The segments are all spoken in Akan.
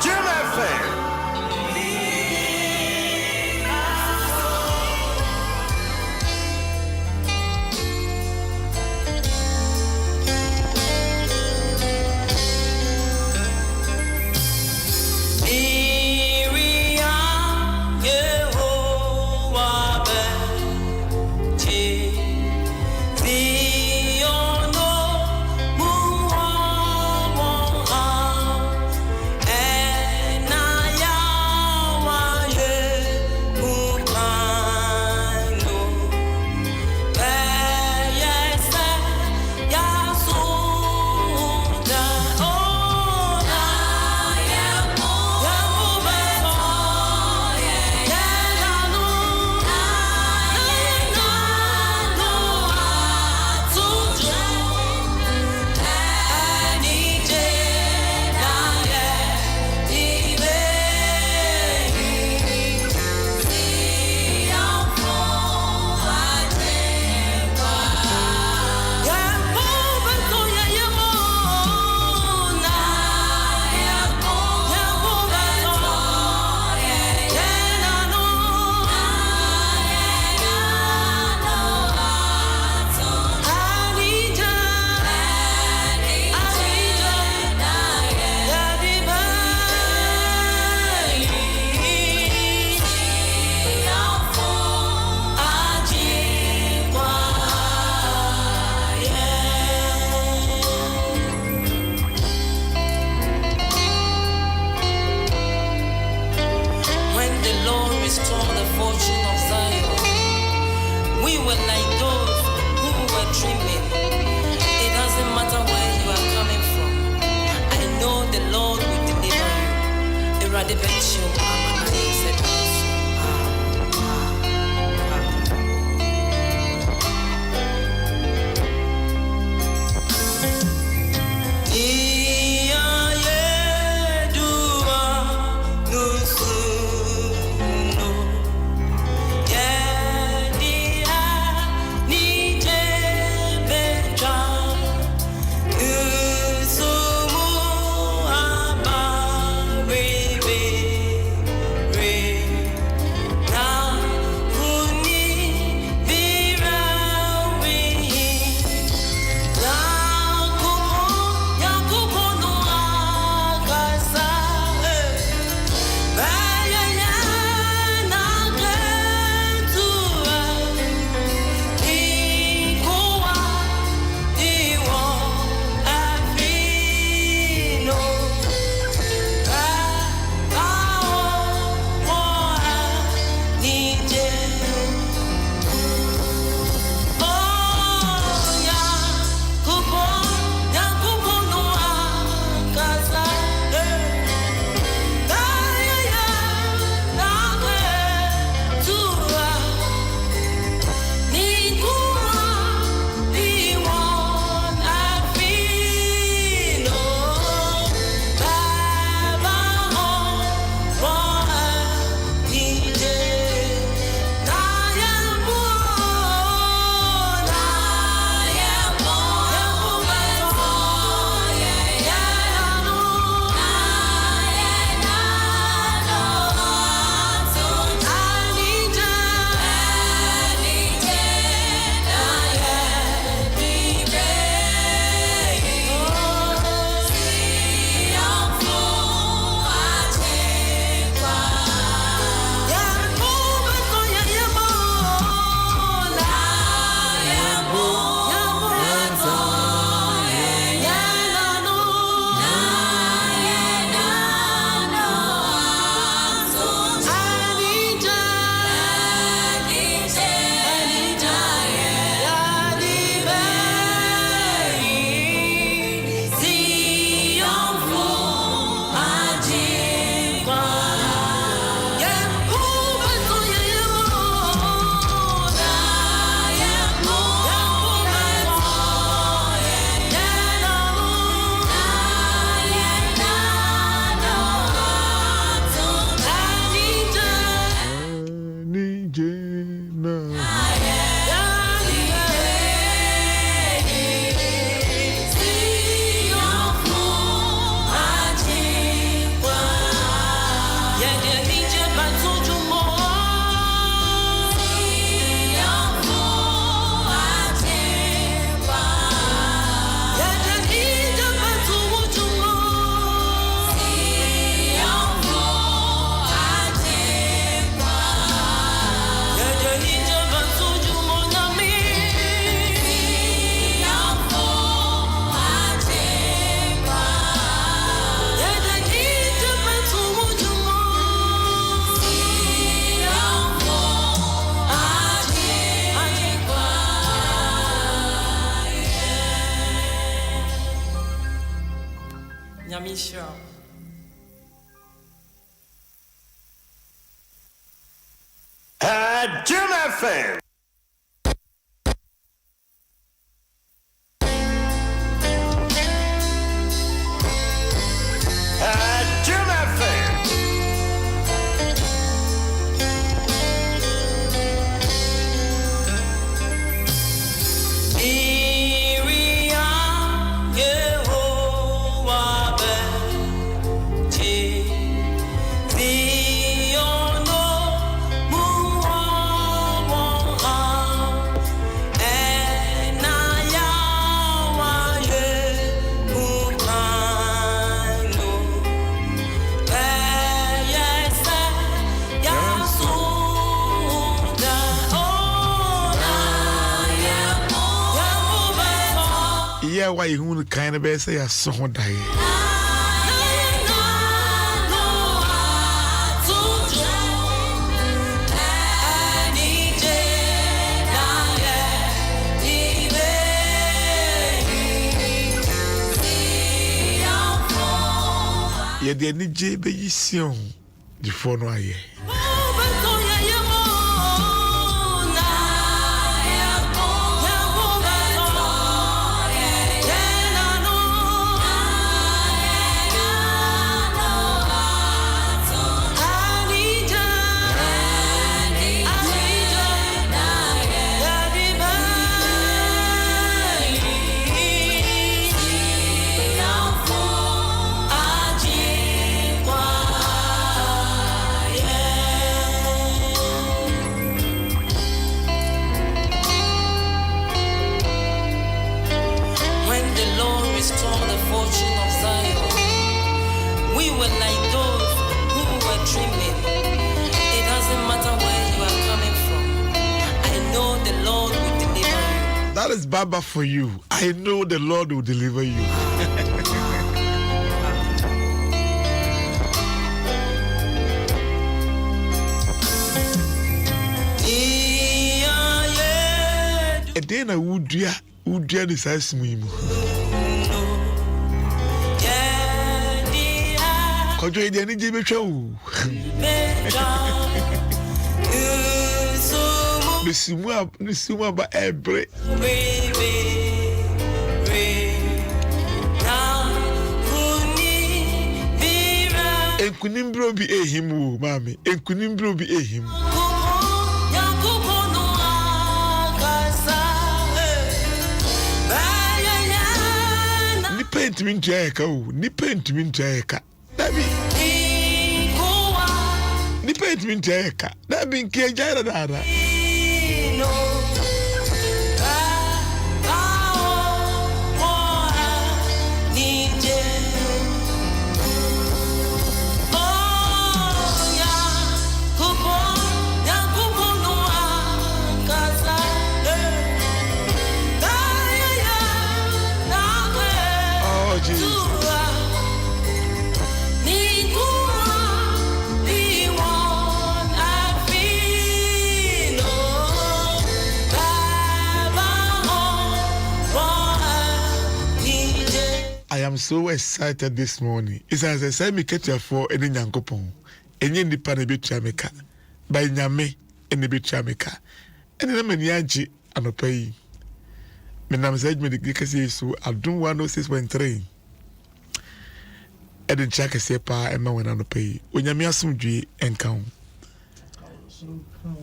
Jim FM. Yeah. Nyamisha. Jim FM. Jim FM. Yeah, why you kind of say I saw die. Yeah, the energy be you see the phone wire. That is Baba for you. I know the Lord will deliver you. A day na would this ice swim. Could you any Jimmy show? Nisuma ba ebre. Enkunimbro bi ehim mami. Enkunimbro bi ehim. Ni paint min jayeka o. Ni paint min jayeka. Dabi. Ni paint min jayeka. Dabi nke jayra dara. I am so excited this morning. It's as I say, me catch you for any yankopon. Any independent bit Jamaica. By Yame, any bit Jamaica. And then many yaji and a pay. My name is Edmund the Greek, so I don't want 106.3. And then check a sepa and my when I pay. When Yamia Sumji and count.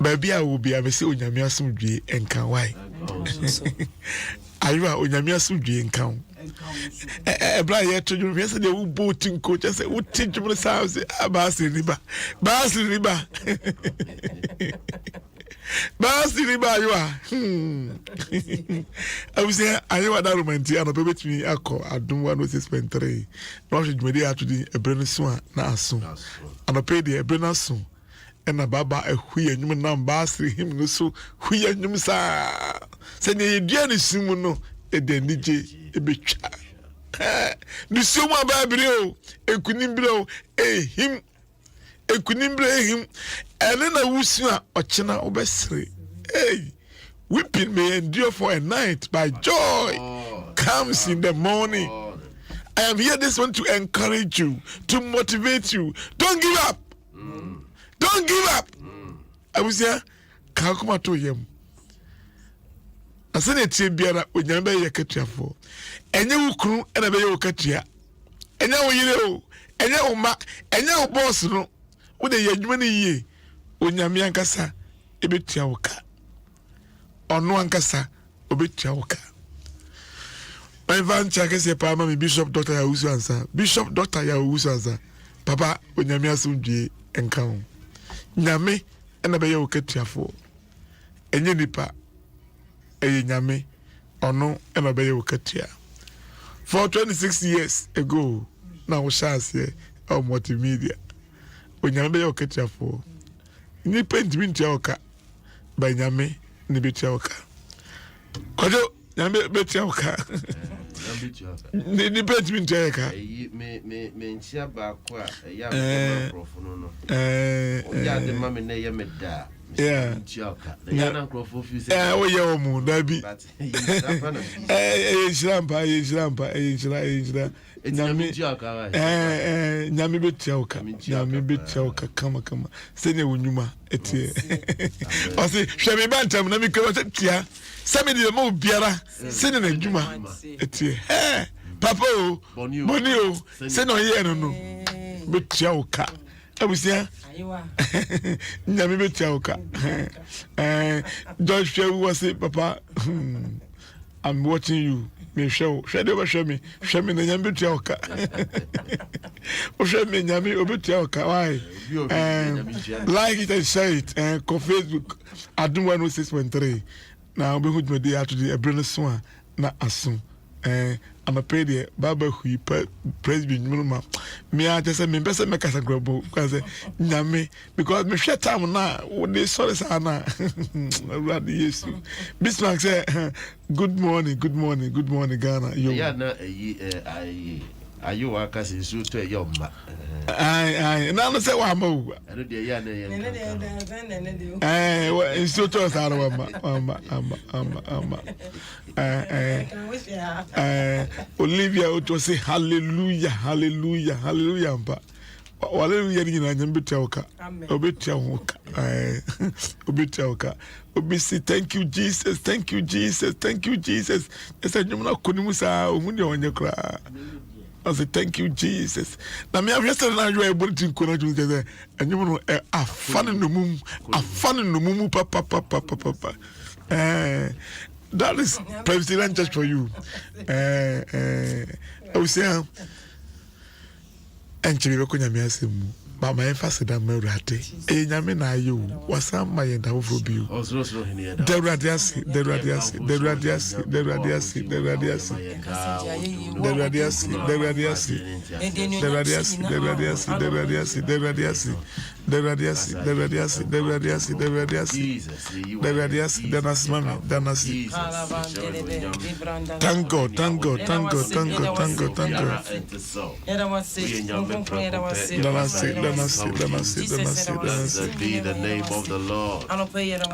Baby, I will be a messy when Yamia Sumji and count. Why? I will Yamia Sumji and count. Brian, I told you yesterday who boating coach. I said, "What teach you the house? Basi riba, Basi riba, you are." I was saying, I know that romantic. And about me, I don't want to spend 3. Now she made it to the brand swan, now soon. And I paid the brand soon. And a baba a wheel and you man basi him so wheel and you sa. Send you dear Simuno. Den DJ ebecha Nisuma babrio ekunimbro him him elena wusua ochena obesre weeping may endure for a night, but joy comes in the morning. I am here this one to encourage you, to motivate you. Don't give up. Don't give up. I was here. Can't come to him. I said it to be a when you be a catcher for. And you crew and a baby catcher. And now you and now Mac and now boss no. With a young money ye. When you miankasa, a bit yaoka. Or no ankasa, a bit yaoka. My van check say Papa me Bishop Dr. Yawusu answer. Bishop Dr. Yawusu answer. Papa when you asumdie enka ho. Nyame na be ye okatiafo. Enye nipa eye nyame ono na be ye okatia. For 26 years ago na wo shase o multimedia. Onyame be ye okatiafo. Nipa ntimi ntia oka. Ba nyame ni betia oka. Kojo nyame betia oka. Ni pet me ntia me ntia ba ko a ya me microphone no ya de ma me na ye me da ntia oka ya na microphone fi se o ye o mu da bi shrampa nyame nyame betia oka kama se ne wonyuma etie o se hwe me bantam na me kwa tia se me de mo biara se ne adwuma etie papa o boni o se no ye no betia oka abusia nyame betia oka George Shewu was say papa I'm watching you me show me na nyame betia oka o show me nyame obetia oka why like it and share it and on Facebook Adum 106.3 na obe hu me after the ebrene so na aso I'm a paid Baba who praise be minimum. Me, I just say, me best make us a grabo because Nyame, because me share time now. When they saw this, Anna, Bismarck say, good morning, Ghana. Yeah, no, are you workers in suit to a young man? Aye, now let's say one more. I don't hear In suit us out of Olivia Oto say hallelujah. Hallelujah ni na nyambetia oka. Obetia oka. Obetia oka. Obisi thank you Jesus. Esa nyumna konimu sa omundi onye kra. I say thank you Jesus. Na me afese na yo ebo tin kona ju say anyumu no afane no mum papa. That is President just for you. I was saying, and Chibi Konya Miasemu, but my emphasis that Merate, a Yamina, you was some my end of you. The radiasi. Thank God. Be the name of the Lord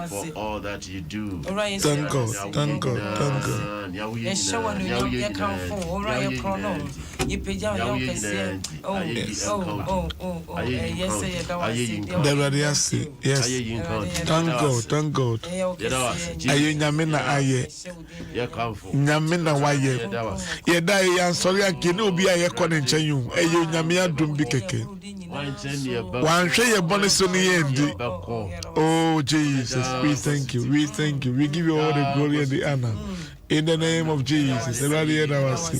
for all that you do. Thank God. Yes. Thank God. Aye nyamena aye. Nyamena waye. Yeda ye sorry akini obi aye kone nchen yu. Eye nyame adum bi keke. Wan hwe ye bone so ni endi. Oh Jesus, we thank you. We give you all the glory and the honor. In the name of Jesus. Everybody hear that was.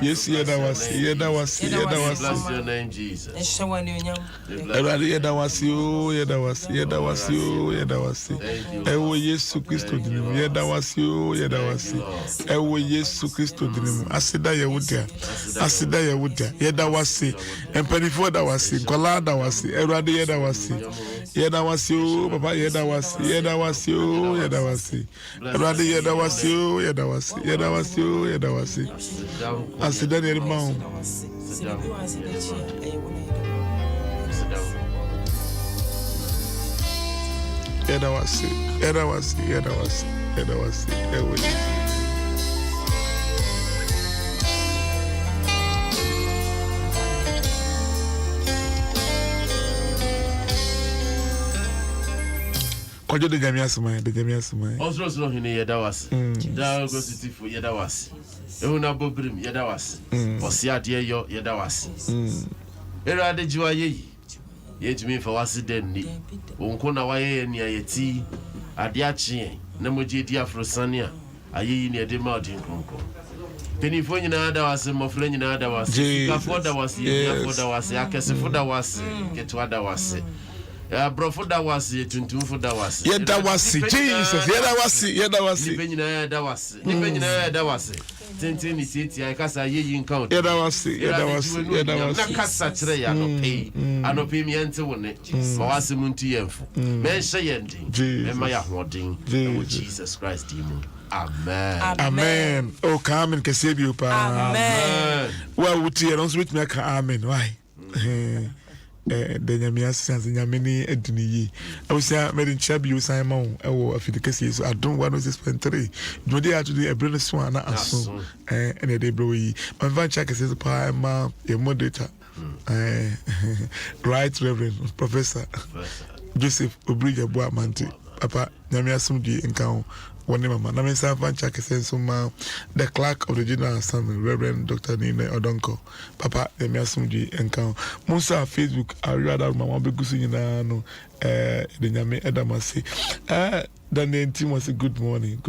Yes, hear that was. Bless your name, Jesus. Everybody hear that was. Hear that was. Ewo Yesu Kristo dinim. Hear that was. Ewo Yesu Kristo dinim. Asida ye wudia. Hear that was. Empenifo that was. Kola that was. Everybody hear that was. Hear that was. Papa hear that was. Everybody hear that was. Yedawasi. Asidani elmao. Yedawasi. Kojo de Jamia Sumai. Also, he yada was. Da go city for yada was. Ehuna bobrim yada was. Osia de yo yada was. Era de jiwa ye. Yetumi fa wase den ni. Wonko na waye ni ayeti. Ade achi na moje di afrosane a ayeyi ni ede ma odin konko. Penifo nyina da wase mofle nyina da wase. Kafo da wase, yafo da wase, akesefo da wase, ketwa da wase. Brofo da wase, tuntumfo da wase. Yeda wase, Jesus, yeda wase. Nipe nyina da wase. Nipe nyina da wase. Tenten ni titi ai kasa ayeyi nkan. Yeda wase. Na kasa kire ya no pay. Anope mi ente wone. Ma wase muntu yemfo. Men hye yendin. Ema ya hodin. Jesus Christ imu. Amen. Oh, come and receive you, pa. Amen. Well, would you don't switch me? Amen. Why? The Yamias Sans Yamini Edini. I was made in Chabi, Simon, or if the case I don't want to spend 3. Do they actually a brilliant swan as soon? And a day, broy. My van check says, Pa, ma, your moderator. Right, Reverend Professor Joseph Obrija Boamanti, Papa Yamiasumdi and Count. One mama, na mensa fancha kesenso ma the clerk of the General Assembly, Reverend Dr. Nina Odonko, Papa Emiasumji enkan. Musa Facebook ariada mama begusu nyina no the nyame edamase. Daniel team was a good morning.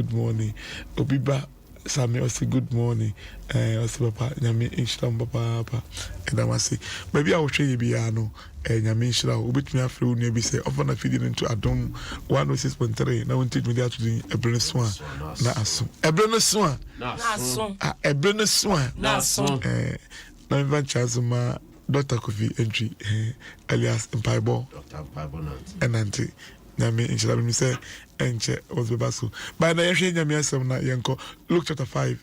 Obiba Sami was a good morning. Also Papa nyame inshram papa edamase. Maybe I will show you biano. Nyame nhyira wo betumi afre wo nua bi sɛ ɔfa na feeding into adom 106.3 na wonti dwuma atu ebrene so a na aso ebrene so a na aso na mva chance ma Dr. Kofi entry alias Mpaibo enante nyame nhyira bi sɛ enche was be baso by na yɛhwɛ nyame asɛm na yɛnko Luke chapter 5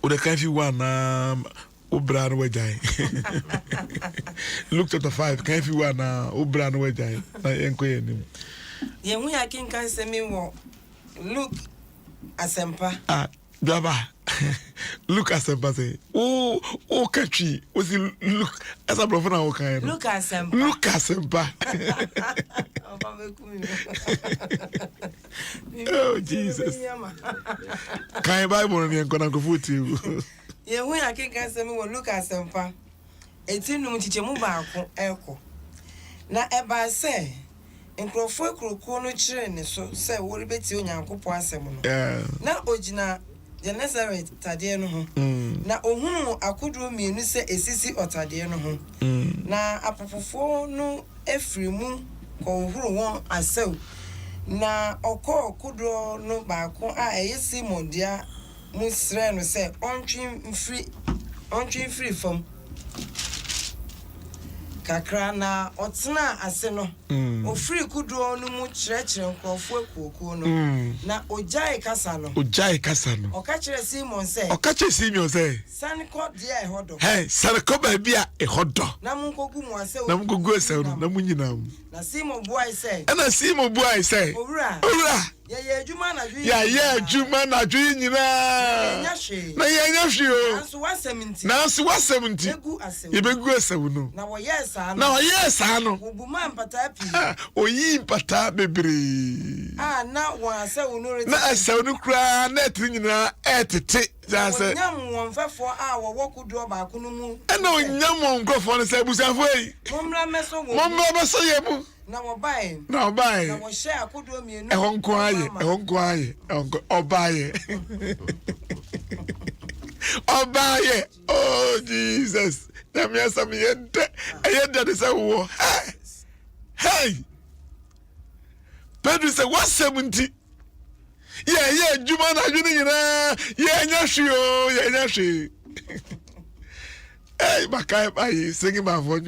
Ude kan fi wana obra no wajai. Luke chapter 5 kan fi wana obra no wajai. Na enko yenim. Ye hu ya kin kan se mi wo Luke asempa. Baba. Luke asempa say. O katwi. O si Luke as a prophet na o kan. Luke asempa. Oh Jesus. Kan Bible ni enko na ko futi. Ye hu ya kin kan se mi wo Luke asempa. Etinum chichemu baako eko. Na eba se nkrofo ekroko no kire ne so se wo rebeti onyankopo asem no. Na ogina Nazareth tade no ho. Na ohunu akoduro mienu se esisi otade no ho. Na apopofo no efrimu ko huru won asew. Na okoduro no baako a eyesi mondia musre no se ontwin free from kakra na otena ase no ofiri kudo no mu kyerɛkyerɛ nkrɔfo ekuokuo no na ojai kasa no ɔka kyerɛ Simon sɛ sanko dia ehodo sanko ba bia ehodo na munkogu mu ase na munkogu ase no na munyina mu na Simon buai sɛ owura ye adwuma na dwe nyina na yenya hwe o nanso wasɛm nti yebegu asew no na wɔyɛ saa no obuma mpata pi oyi mpata bebre na wɔn asew no na asew no kura na etri nyina etete jase nyam wɔn fɛfo a wɔwɔ kudo baako no mu na onyam wɔn nkrɔfo no sɛ busafo yi mommra meso yɛ mu na wɔbae na wɔhyɛ akodo mienu ehonko aye obaye oh Jesus na me asam yende de say wo hey Pedro say what 70 yeah juma na dwene nyina nya hwe hey makai bai singing my voice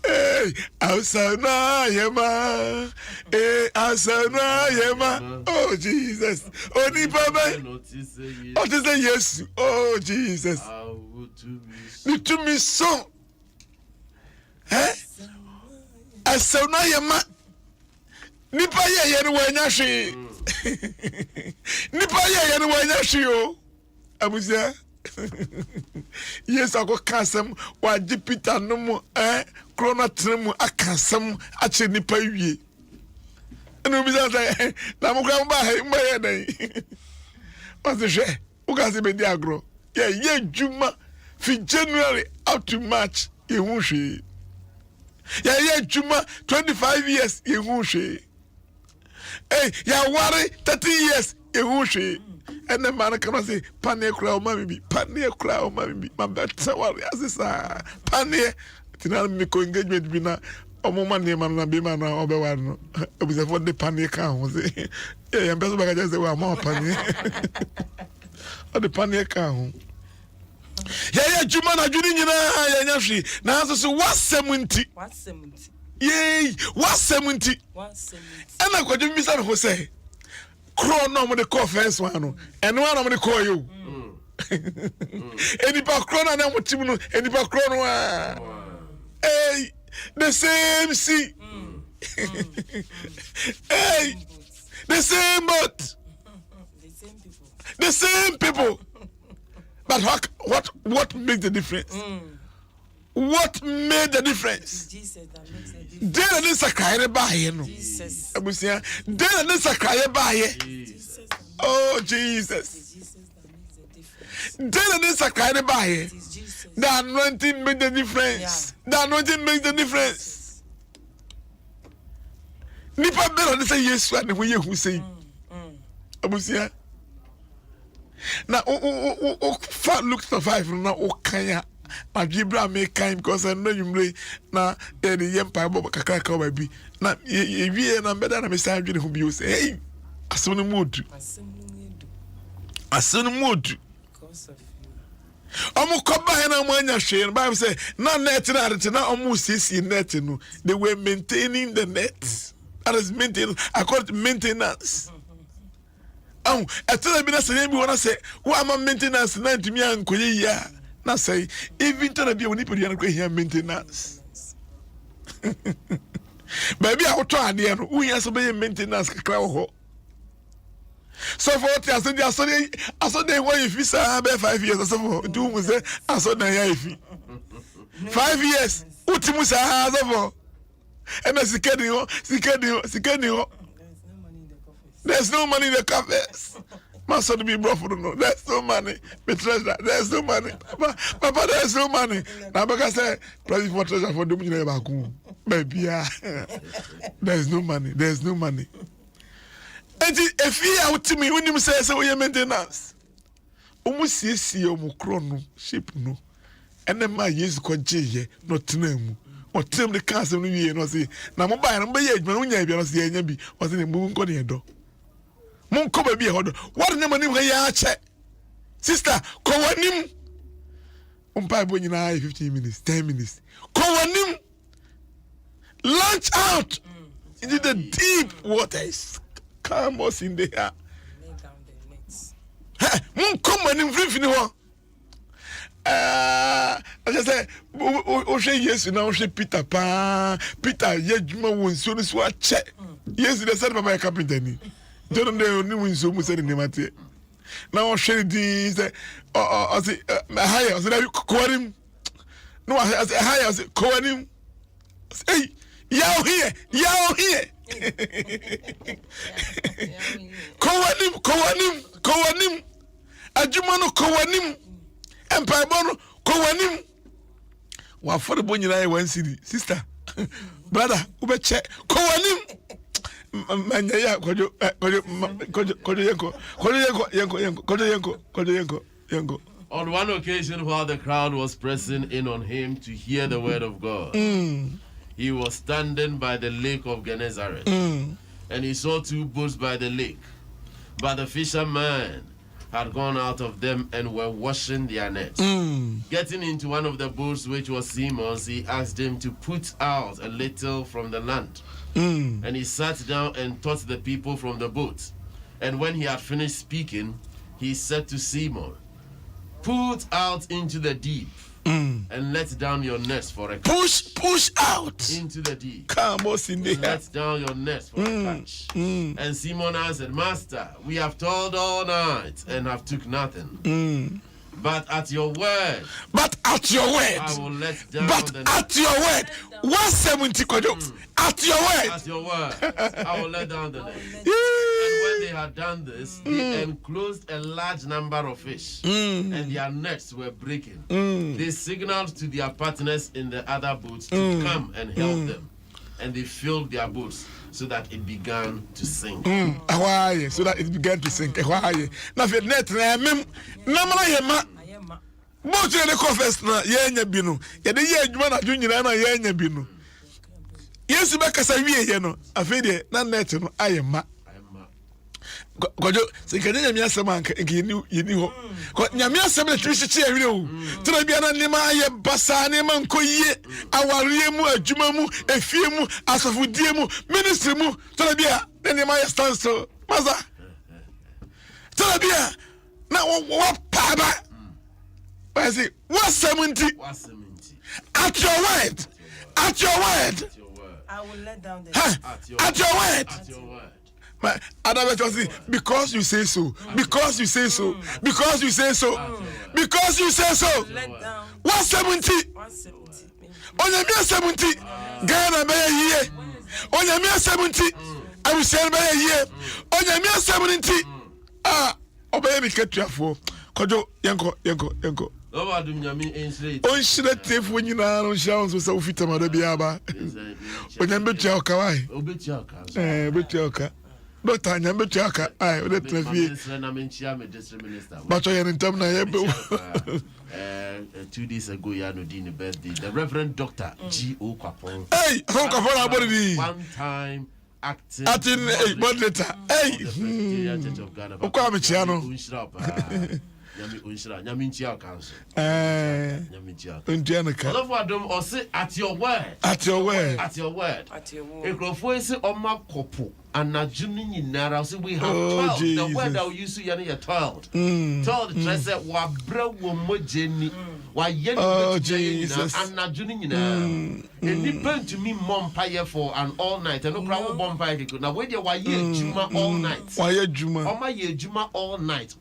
hey, Asana Yema. Oh Jesus. Only Baba. What is the yes? Oh Jesus. To me so. Asana Yema. Nipa ye no wanya hwe. Nipa ye no wanya hwe o. Abusia. Yes, I go cansem. Wa Jupiter no mo Corona trim akasem ache nipa wie. Eno bi say na mo kwa ba he mo ye dan. What's the share? Who can say be the agro? Yeah, Juma from January up to March, you won't see. Yeah, Juma 25 years, you won't see. Hey, yeah, worry 30 years, you won't see. And the man can say, Pania crow, mammy, Pania crow, mammy, my better worry as this, Pania. Tinal me co engagement bina. O moment name and be man or be one. It was a what the Pania count. Yeah, I'm better back. I just say, well, more Pania. Or the Pania count. Yeah, Juma na juni nyina ya nyashi na aso so what 70 yay what 70 ana kwadwo mi sa ho say kro no mo de call first one no eno one mo de call you eni pa kro na mo tim no eni pa kro no hey the same see hey the same boat the same people. But what made the difference? What made the difference? Jesus that makes a difference. They didn't sacrifice by you. Jesus. They didn't sacrifice by you. Oh Jesus. Jesus that makes a difference. They didn't sacrifice by you. Jesus. The anointing made the difference. The anointing makes the difference. Nipa better than say yes and when you say. Abusia. Now, fat looks to 5 now. Okay, na Jibra make kind because I know you may na the empire Bob Kakaka baby. Now, ye na better than Mr. Andrew who you say, hey, I saw the mood. I saw the mood. Because of you. Omo koba he na mo anya hwe. Bible say, na net na ade na omo sisi net no. They were maintaining the net. That is maintenance. I call it maintenance. Oh, I tell me that's the name we want to say. Who am I maintenance? 90 million Korea. Now say, even to the people who here maintenance. Maybe I will try there. Who has to be maintenance? So for what I said, I saw the way if you say 5 years or so. Do we say I saw the 5 years? Utimusa has over. And that's the There's no money in the coffers. My son to be brought for no. There's no money. Me treasure. There's no money. Papa, there's no money. Now because I pray for treasure for doing it back home. Baby, yeah. There's no money. There's no money. And if you out to me when you say so we maintenance. Almost see chrono ship no. And then my years continue not to name. Or tell the castle new year no say. Now mobile number ye but when you be no say nya bi was in moving go near door. Mon ko ba bi hodo. What name nim ya che. Sister, ko wanim. Umpa bo nyina 15 minutes, 10 minutes. Ko wanim. Launch out into the deep waters. Come us in the air. Lay down the nets. Mon ko wanim free ho. I just say, oh, yes, now she Peter Pan, Peter, Yejuma won soon as what check. Yes, they said by carpenter. Don't know new so much in the matter. Now, she did, I say, higher, I said, you call him. No, I said, higher, I said, call him. Hey, yow here. Call him. Ajumano, call him. Empire bono kowanim wa for the bonyina 1 city sister brother ube check kowanim manya ya kojo yenko. On one occasion while the crowd was pressing in on him to hear the word of God, he was standing by the lake of Gennesaret, and he saw 2 boats by the lake, but the fishermen had gone out of them and were washing their nets. Getting into one of the boats, which was Simon's, he asked him to put out a little from the land. And he sat down and taught the people from the boat. And when he had finished speaking, he said to Simon, "Put out into the deep and let down your nets for a catch." Push out into the deep. Come on, in the Let down your nets for a catch. And Simon answered, "Master, we have toiled all night and have took nothing. But at your word, I will let down but the at your word 170 kojo at your word At your word, I will let down the net. And when they had done this, they enclosed a large number of fish, and their nets were breaking. They signaled to their partners in the other boats to come and help them, and they filled their boats so that it began to sink. So that it began to sink. Now, if net Namana both the confess na yenya binu. Yede ye adwuma na dwunyina na yenya binu. Yesu be kasa wie ye no. Afede na net no ayema. Kojo se kanya nyame asem anka yeni ho. Ko nyame asem na twisichi ahwere o. Tira bia na nima aye basa ne man koyie aware mu adwuma mu efie mu asofodie mu ministry mu tira bia na nima aye stand so. Maza. Tira bia na wo paba. I say, 170. At your word. I will let down the At your word. Other way because you say so. Because you say so. Because you say so. Because you say so. 170. Onyamia 70. Ghana be here. Onyamia 70. I will say be here. Onyamia 70. Obey me ketuafo. Kojo yanko. On should take when you know, on showers so fit a mother biaba. When I'm betrayal, But I am betrayal. I would let but I am in term. 2 days ago, Yanodine birthday. The Reverend Dr. G.O. Kapon. Hey, how come on about it? One time acting. But later. Hey, Nyami unshira nyami ntia council nyami ntia untianaka all of adom or say at your word ekrofo ese oma kopo anadwumi nyinara say we have 12 the word that we use here na 12 trust say wa bra wo mojeni wa yeni Jesus anadwumi nyinara enipa ntumi mompaye for an all night and no kra wo bompaye kiko na we dey wa ye adwuma all night wa ye adwuma oma ye adwuma all night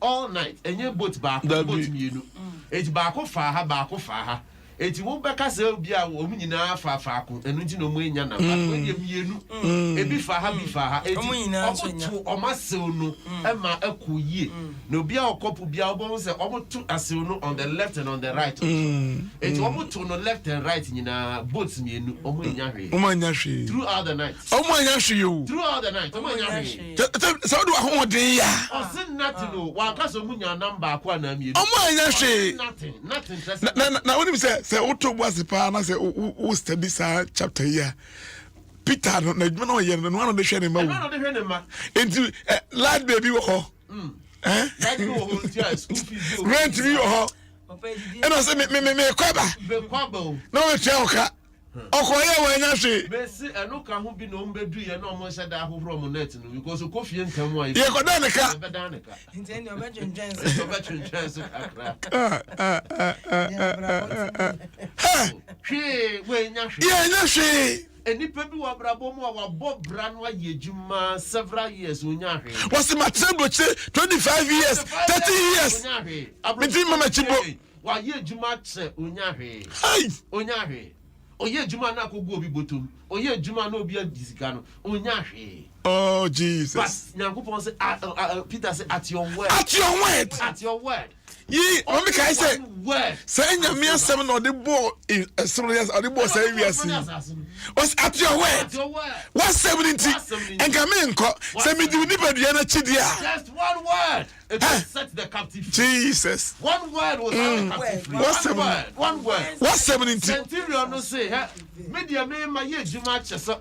enye boat baako boat mienu eti baako fa ha eti wo beka se obi a wo nyina fa ko enu nti no mu enya na ba we dey mienu ebi fa ha eti omo oma sew no ema akoyie na obi a okopo bia obo se omo to asew no on the left and on the right eti omo to no left and right nyina boats mienu omo enya hwe throughout the night omo enya hwe you throughout the night omo enya hwe so do ahoden ya osin nothing no wa ka so mu nya number akwa na mienu omo enya hwe nothing na woni say auto was pa na say o study sa chapter here Peter no na dwuma no ye no no de hwe ma enti lad baby wo ho lad baby wo ho ntia school fees rent bi wo ho e no say me kwaba no we tia oka okoye wa nya hwe besi enu ka ho bi no mbedu ye na omo hye da ahohoro mo net no because kofie ntam wa ye koda ne ka nteni obetwentwen so akra we nya hwe enipa bi wa brabo mu wa bobra no aye adwuma several years onya hwe was my temple 25 years 30 years between mama chibo wa ye adwuma che onya hwe oye juma na kogu obi botom oye juma na obi adisika no onya hwe oh Jesus but nyankopon say Peter say at your word ye o me kai say say nyame asem no de bo serious or de bo say wiase was at your word 170 engaminko say me di ni badua na chidia just one word it will set the captive Jesus one word will set the captive one word 170 centurion no say media me ma ye juma chese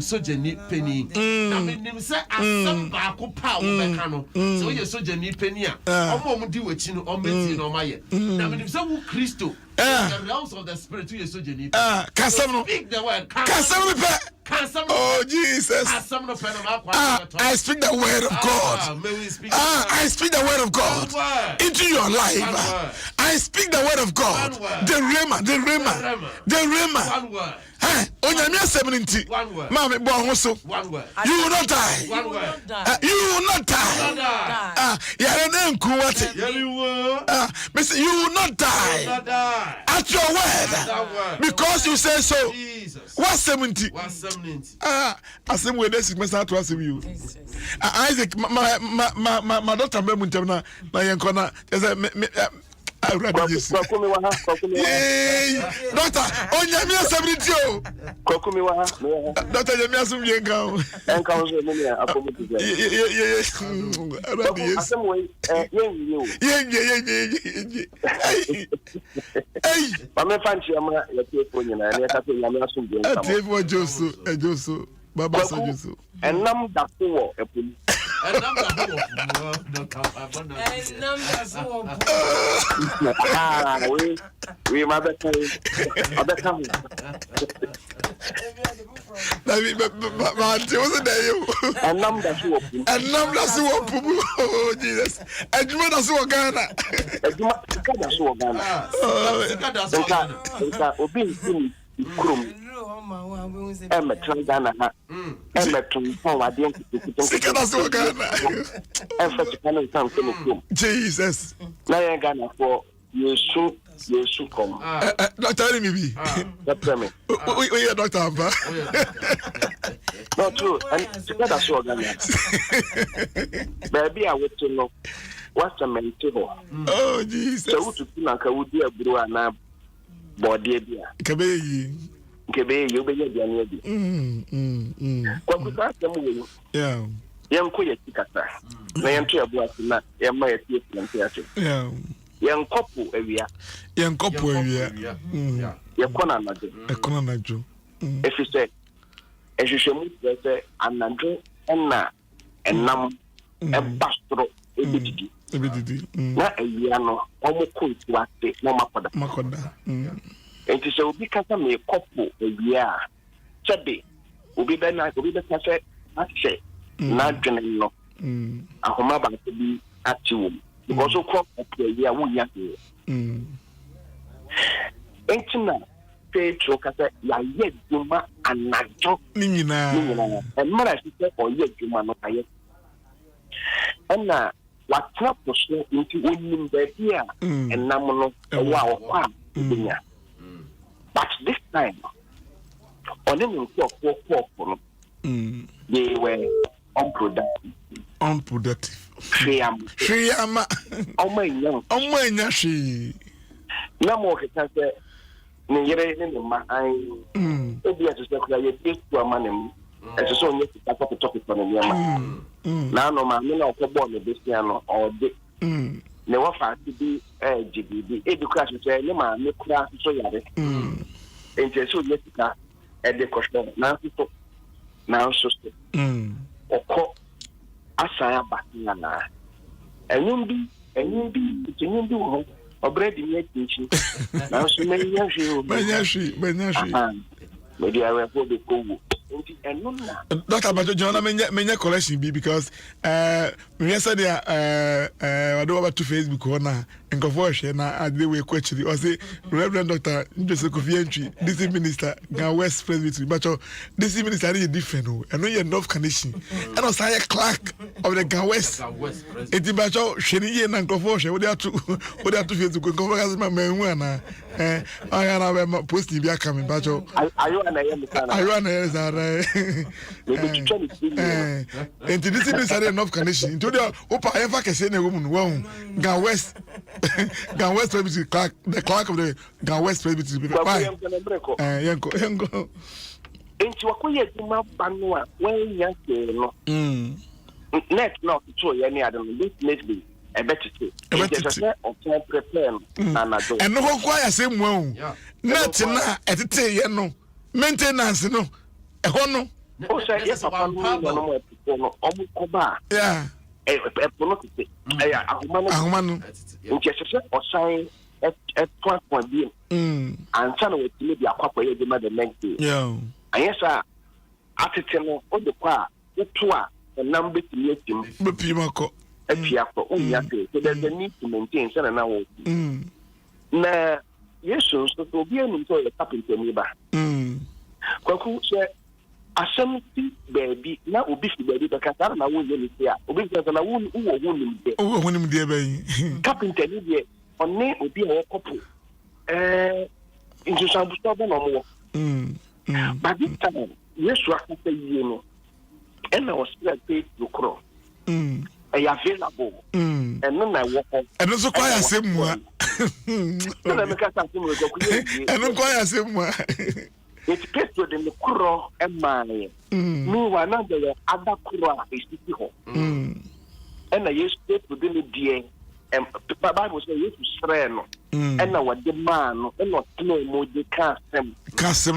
sojani peni na me nim say asem ba ko pa wo beka no so ye sojani peni a omo di wachi no ometi no ma ye na me nim say wo Kristo the realms of the spirit ye sojani kasam no speak the word kasam no oh Jesus I speak the word of God I speak the word of God into your life I I speak the word of God. The rhema. One word. Onyame asɛm One word. Mama bo ho so. One word. You will not die. One word. You will not die. Yare na nku wate. You will not die. At your word. Because you say so. Jesus. What 70? Asem we dey sickness at was you. Isaac my doctor me muntem na yenko na Doctor, Onyame asabiti o. Kokumi wa. Doctor Onyame asum yenka o. Enka o se me akomuti. Asem we Hey. Mama fanchi ama ya tiefo nyina na ka se Onyame asum yenka. Tiefo Joso. Baba Joso. Enam da ko epuli. We mother can. Oh, Jesus. And you want to Ghana. Jesus. Now Ghana for you come. Doctor me. Doctor me. We Doctor Ampa. Not true. And together so Ghana. Baby, I would to know what's a mentor. Oh, Jesus. So to Pinaka would be a brew and body beer. Kebe you be yeah. Yanko Yatikata. Nayanto Abuasina, Yama Yatik. Yeah. Young couple area. Young couple area. Yakona Nadu. Yakona Nadu. If you say, as you should move, say, and Nadu, and Nam, and Bastro, Ebitidi. Not a yano, almost cool to what they no Makoda. It is a big me couple a year. Saturday, will be the night, will be the cafe, I say, not general. A home to be at you. Because of crop of the year, we are here. Ain't you pay to Cassa, yet Juma and Najo, Nina, and Mara or yet Juma not yet. And now, what trap was into winning the year and Namono, a wow, but this time, on any they were unproductive. Shriam. Oh my young. Oh my nashi. No more can say, Nigerian, my eye. If you have to say, you take to a man, as a song, you have to talk on the Yama. Now, no man, no born a Bistiano or Dick. Never find to be a GBB. Education, say, no man, no class, so yard. And so, Jessica, at the question, now, sister. Or call Asaya Batina. And you be, or bread in your kitchen. Now, so many years, maybe I will go the Congo. Dr. Bajo John, I mean, collection be because yesterday, I do over to Facebook corner and conversion. I did a question. I say, Reverend Dr. Joseph Kofientry, DC Minister, Gan West Presbytery, but DC Minister is different. I know you're North Condition. And I say, Clark of the Gan West. It's about Sheni and conversion. What they have to Facebook conversion, my man. I have a post in coming, but I run into this is enough condition. Into the Opa ever can say a woman, one Gan West Presbytery Clark, the Clark of the Gan West Presbytery. Yanko. Into a quiet Banua, when young net not to show any other maybe a better of prepare and no quiet same one. Not at the no maintenance no. Ehono. Oh, say yes, I'm yeah. Ahumanu. Or sign at 12.0. And son of maybe a couple of the next day. Yeah. And yes, sir. Attitude of the car, the tour, the number to meet him. Pimako. So there's a need to maintain 7 hours. na yesu so to bi enu so ye carpenter ni ba kwaku se asem ti baby na obi fi baby be kasa na wo ye ni tia obi fi na wo nim de wo nim de ben carpenter ni de onne obi a wo kopo injusan busto be no mo but this time yesu akase yie no ena o spirit pay to cross available and na wo ko eno so kwa ya semua na me kasa semua ko kuye eno kwa ya semua it pesto de the kuro emaye mi wa na de ada kuro a esiti ho na yesu pesto de ne die Bible say yesu sre no na wa de man no no tno mo de kasem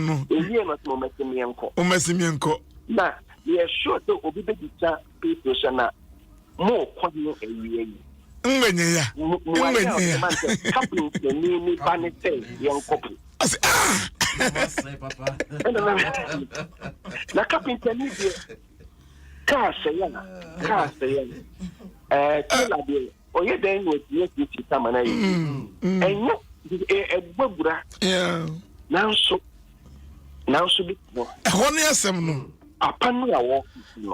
no ewie no mo mesimienko na ye sure to obi be dita pesto sana mo kwani ewie ngwenye ya couple ni banete yenkopu asi papa na carpenter ni de ka seyana kila de oye den wo ti ti tamana yi enyo egbagura nanso bi no ho ne asem no papa no awo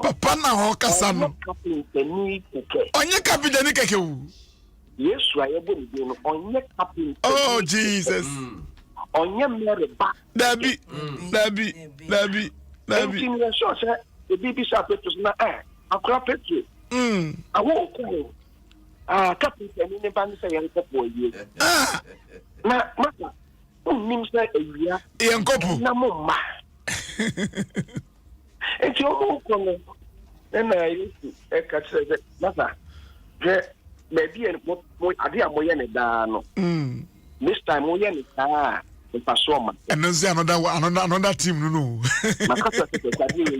papa na ho kasa no carpenter ni keke onye carpenter ni keke wu yesu ayebo ni no onye carpenter oh jesus onye mere ba dabi Entin ya so say the BBC Petrus na akura Petro awo ko carpenter ni ba ni say yan ko boye na maka nim say ewia yan kopu na mo ma enti o ko no na yesu ka say maka je baby en mo ade amoye ne da no this time mo ye ne ka Pasoma. And then say another team no. Makata se kwadi ye.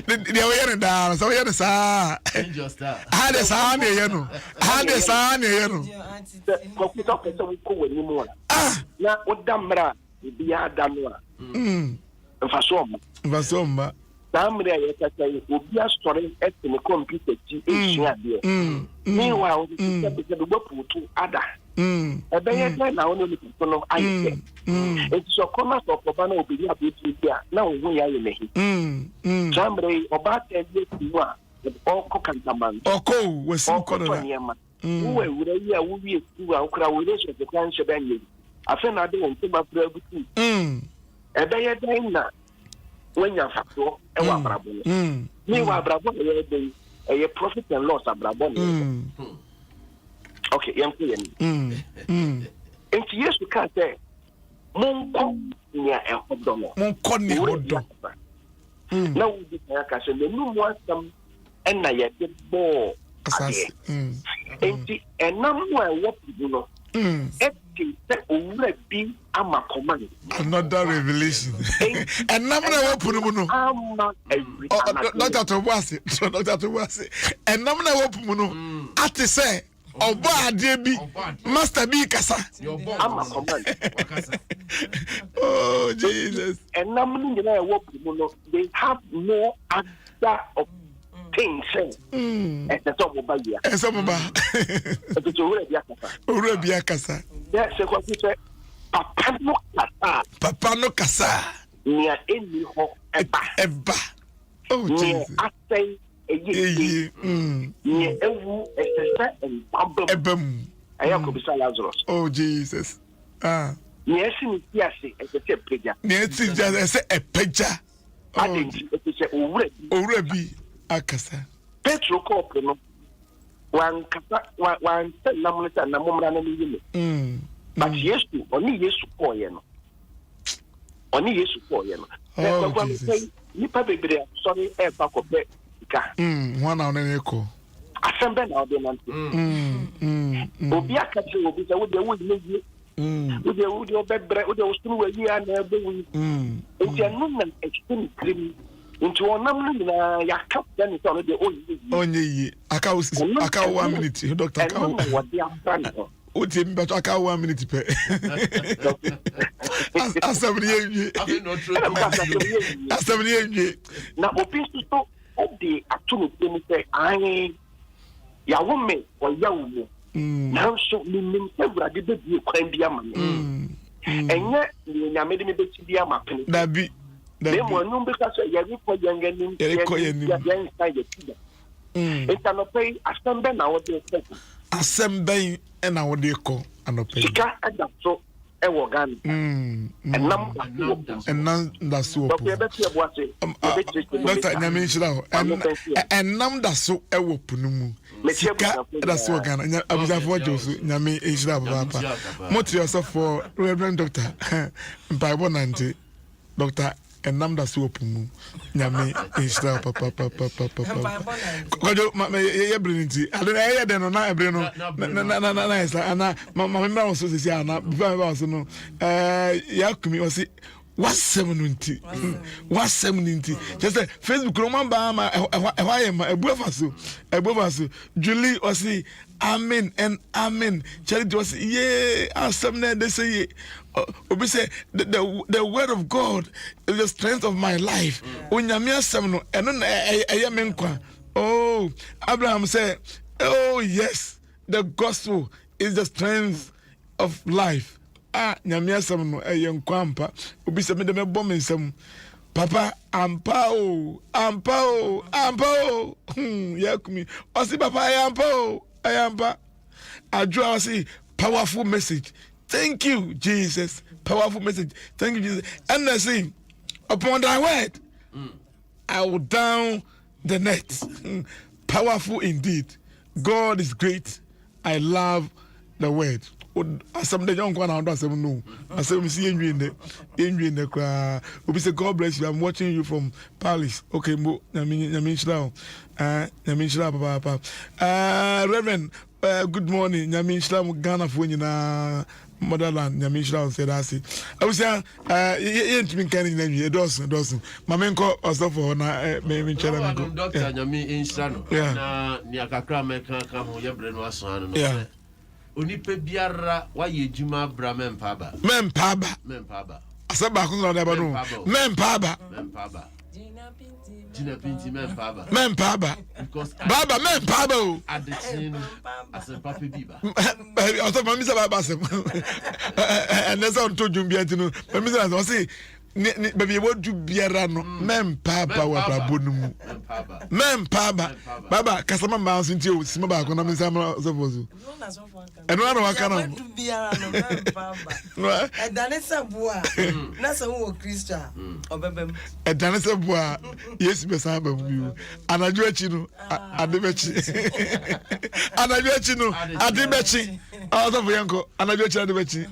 They were hearing down, so hear sa. Just that. Had sa ne ye no. Had sa ne ye no. Ko kuta ko so ko wani mu. Na odamra bi ya danu a. Pasoma. Damra ye ka say obi a story etime computer ti ehia de. Meanwhile, the boputu ada. Ebeye na ono ni no aye. It's so corner of Obana obi abiti dia na owo ya ye mehi. Jambre oba tebe tiwa oko kantaman. Oko wesim kono na. Uwe wure ya wuwi tiwa okra wure so de kan shebe nyi. Afa na de won tema fra butu. Ebeye den na wenya fato e wa brabo. Ni wa brabo ye dey a profit and loss abrabo ni. Okay, Enti Yesu ka say monko nya ehodomo. Monko ni hodo. Na wo di ka say le nu mo asam na ye de bo. Asas. Enti enam mo e wo pidu no. Eti se owura bi ama command. Another revelation. Enam na wo punu mu no. Ama every. Dr. Tobase. Enam na wo punu no. Ati say Oba ade bi master bi kasa ama command oh Jesus and namni nyina e wo mu no they have no other of things the top of bagia eso baba to ore bi akasa there se ko say papa no kasa nia eni ho eba oh Jesus asay ye ewu esesa ebam ayako bisa Lazarus oh Jesus yes ni tiase esese peja yes just ese epeja adenti esese owura bi akasa Petro ko no wan kasa wan namuleta namumra na yime but Yesu oni Yesu ko ye no oh Jesus ni pa bebre sorry e ba ko be one on an echo. Assemble now, the man. Obi akachi obi say we dey we dey we dey bebre we dey ustru we ya na ebe we. Nti anu na extreme cream. Nti onam na ya kap dan so no dey onye yi aka 1 minute doctor aka what dey happen. O ti mbe to aka 1 minute pe. Asabri enye. Asabri enye. Na obi so o de atunu temi say ai ya wo me o ya wo nanso menim sɛ Awurade bɛbie kwan bi ama me ɛnyɛ nyame de me bɛsi bi ama pene dabi mo anum bɛka sɛ yɛrekɔ yɛnganim yɛnsa yɛtida ntanɔpɛ asɛm bɛ na wode sɛ asɛm bɛn ɛna wode kɔ anɔpɛ sika ɛda so ɛwɔ Ghana ɛnam da so Dr. Nyame nhyira ho ɛnam da so ɛwɔ pono mu sika ɛda so wɔ Ghana abusafoɔ gye so Nyame nhyira papa mote ɔsɔfoɔ Reverend Doctor mpaebɔ nante Dr. ɛnam da so wɔ pono mu Nyame nhyira papa kɔdwo yɛbrɛ nti ade ɛyɛ den no na ɛbrɛ no na ɛsa ana mamemmra wɔ so sɛsi ana before meba wɔ so no yɛakumi ɔse wasɛm no nti kyɛ sɛ Facebook no maba ma ɛhɔ ayɛ ma ɛbu afa so Julie ɔse amen and amen Charity ɔse yee asɛm na ɛde sɛ ye obi say the word of God is the strength of my life onyame asɛm no ɛno na ɛyɛ me nkwa oh Abraham said oh yes the gospel is the strength of life nyame asɛm no ɛyɛ nkwa ampa obi sɛ mede mɛbɔ me nsɛm papa ampa o yakumi ɔse papa ɛyɛ ampa adwoa ɔse powerful message. Thank you, Jesus. Powerful message. Thank you, Jesus. And I say, upon thy word, I will down the net. Powerful indeed. God is great. I love the word. Some day young one I say no. I say we see you in the crowd. We say God bless you. I'm watching you from Paris. Okay, mo. Namin papa. Reverend. Good morning. Namin shlau Ghana for you na motherland. Namin shlau said I see. I was saying, you can't name you. Dozen. Mamenko also for na me chala me go. Doctor Namin shlau. Na ni akakra me kan ho yebre no aso ano no. Yeah. Onipa biara wa ye djuma bra mempaba asaba ko no da ba no mempaba Gina Pinti mempaba because baba mempaba o adetino asempa pe biba also mami sa baba asem and that's on to jumbi antino mami sa say baby what do biara no mempaba wa brabonu mu mempaba baba kasama ma so nti o sima ba ko na me sama so bozu eno na waka na biara no mempaba edane saboa na so wo Christian obebem edane saboa yes be sa ba bu anaju achi no adebechi adebechi also for yanko anaju achi adebechi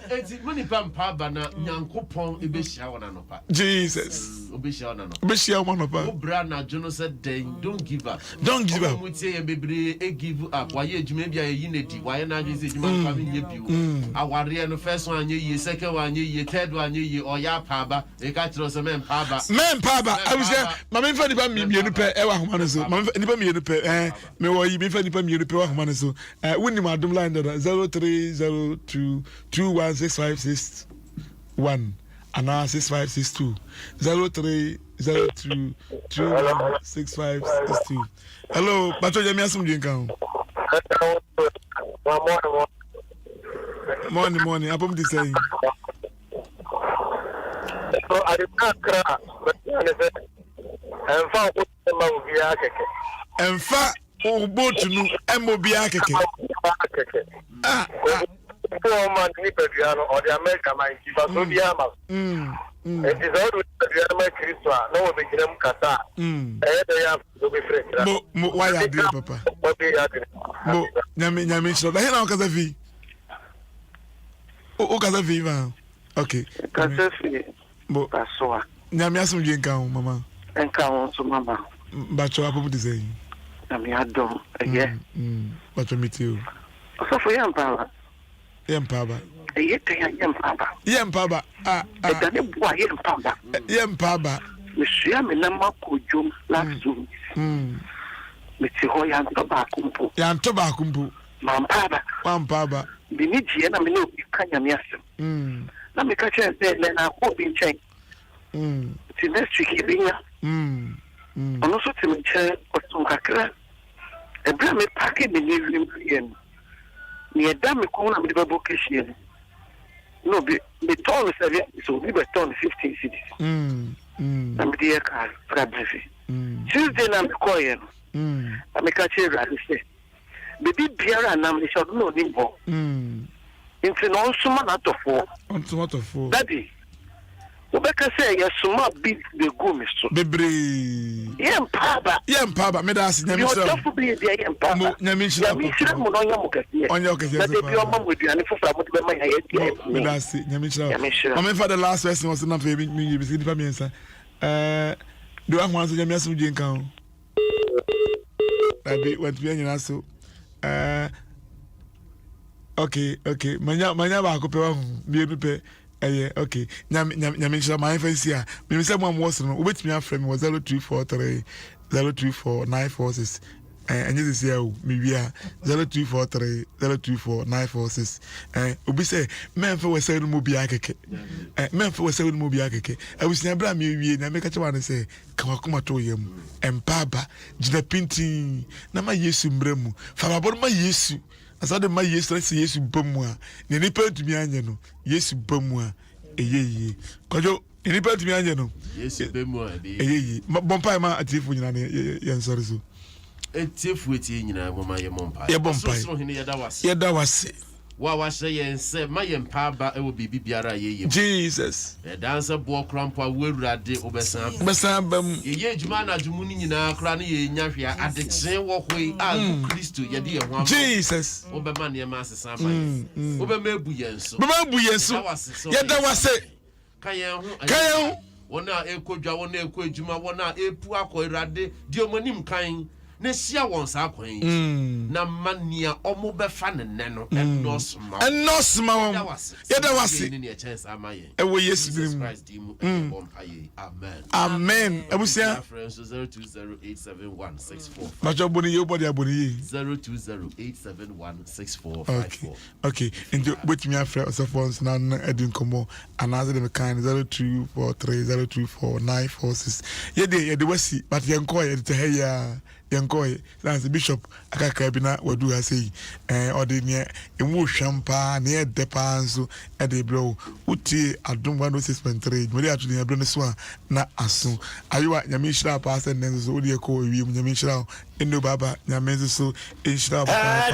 eti muni pamba na nyankopon ebehia wona no pa Jesus obehia wona no obehia wona no pa obra na jono said don't give up mutie ye bebre e give up wa ye adwuma bia ye nedi wa ye na adwe se adwuma fa me nye biwo aware no first one anye ye second one anye ye third one anye ye oya paba e ka kiro se mempaba I was say mama mfa nipa mienu pe e wa homa no so mama nipa mienu pe me wo yi mfa nipa mienu pe wa homa no so wonni ma adom line da 0302 216561 and 6562 0302 216562. Hello, Pato Jami asum jinkan. Morning. Apom di say. So I did not cry, but Emfa obotu nu emobia keke. Poor man ni peduano or the American man give so the ama. It is all with the Christmas. No we begin kasa. They have to be fresh. Mo why are you papa? Mo nyame so. Da hena okaza vi. O kaza vi va. Okay. Kaza fi. Mo kasoa. Nyame asum je nkan mama. Nkan so mama. Ba cho apo di say. Nyame adom. Eye. Ba cho meet you. So for yam power. Yempaba. Yempaba. Edane bua yempaba. Yempaba. Mesia me na makojom last week. Meti ho ya ntoba akumpo. Mampaba. Bini die na me no kanya me asem. Na me ka che se na ko bi nchen. Ti next week ibinya. Ono so ti me che osun kakra. Ebra me pake me ni rim yen. near damn corner with the vocation. No, be torn 7, so we were torn 15 cities. I'm dear car, Fabry. Tuesday, I'm quiet. I'm a catcher, I say. Baby Pierre and I'm the short no nimbo. Into no summon out of 4. On tomato 4. Daddy. Rebecca say, yes, summa beat the goom, Mr. Baby. Yam Papa. Yam Papa, Medas, You're definitely the Yam Papa. Namisha, on your case. That if your mom would be an info for my head. Medas, Namisha. My father last person was not baby, me, visit the family, sir. Do I want to get me some drink? That be what we are so. Okay. Manya ba ko pe wa bi ebi pe okay. Nyame shira my face here. Me say mo was no. Obetimi afrem was 0243 024946. And this is here me bia 0243 024946. Obi say men for we say no mo bia keke. Men for we say no mo bia keke. Abusia bra me wie na me ka chewa ne say kawakoma to yam. Empaba jina pinti na ma Yesu mbremu. Fa babor ma Yesu. Asade ma Yesu Yesu bamu a. Ne nipa tumi anye no. Yesu bamu a. Eyeye. Kojo nipa tumi anye no. Yesu bamu a. Eyeye. Bompa ma atifu nyina ne yen sori so. Etifu eti nyina mama ye mompa. Ye bompa. So hene ye da wase. Ye da wase. Wa wahye yen se ma ye mpa ba e wo bibi biara ye ye. Jesus. E danse bo krampo a wurade obesan. Besan bam. Ye ejuma na adwumu ni nyina kra ne ye nyahwea adekyen wo hoi a Kristo ye de ye ho. Jesus. Obema ne ma asesa ma ye. Obema ebu yen so. Baba bu yesu. Ye da wase. Kayen ho. Kayen. Wona ekodwa wona ekojuma wona epu akoirade di omonim kan na sia won sa kwan na mania omo befa ne no enosma won ye da wase ni chance amaye e wo yesu dim amen abusia 02087164 macho boni ye body aboni 0208716454 okay into wetimi afre osofons na edin komo anaze dem kan 0243024946 ye de wasi but ye nko ye de heya yankoi Lance Bishop akaka bi na wadu ha sei odi ne emu hwampa ne depa nso e de bro uti adom 106.3 muri atu ne bro ne so na aso ayiwa nyame hira pa asen ne so odi ekọ ewiem nyame hira endo baba nyame so hira pa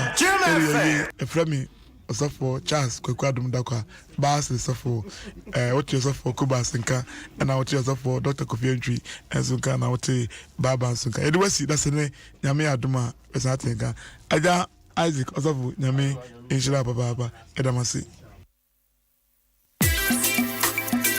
eframi osofo Charles kwakwadum dakwa baas osofo otu osofo Kubas nka na otu osofo Dr. Kofi Entry ensuka na otu baba nsuka edwasi dasene nyame aduma esatenka aja Isaac osofo nyame inshira baba edamasi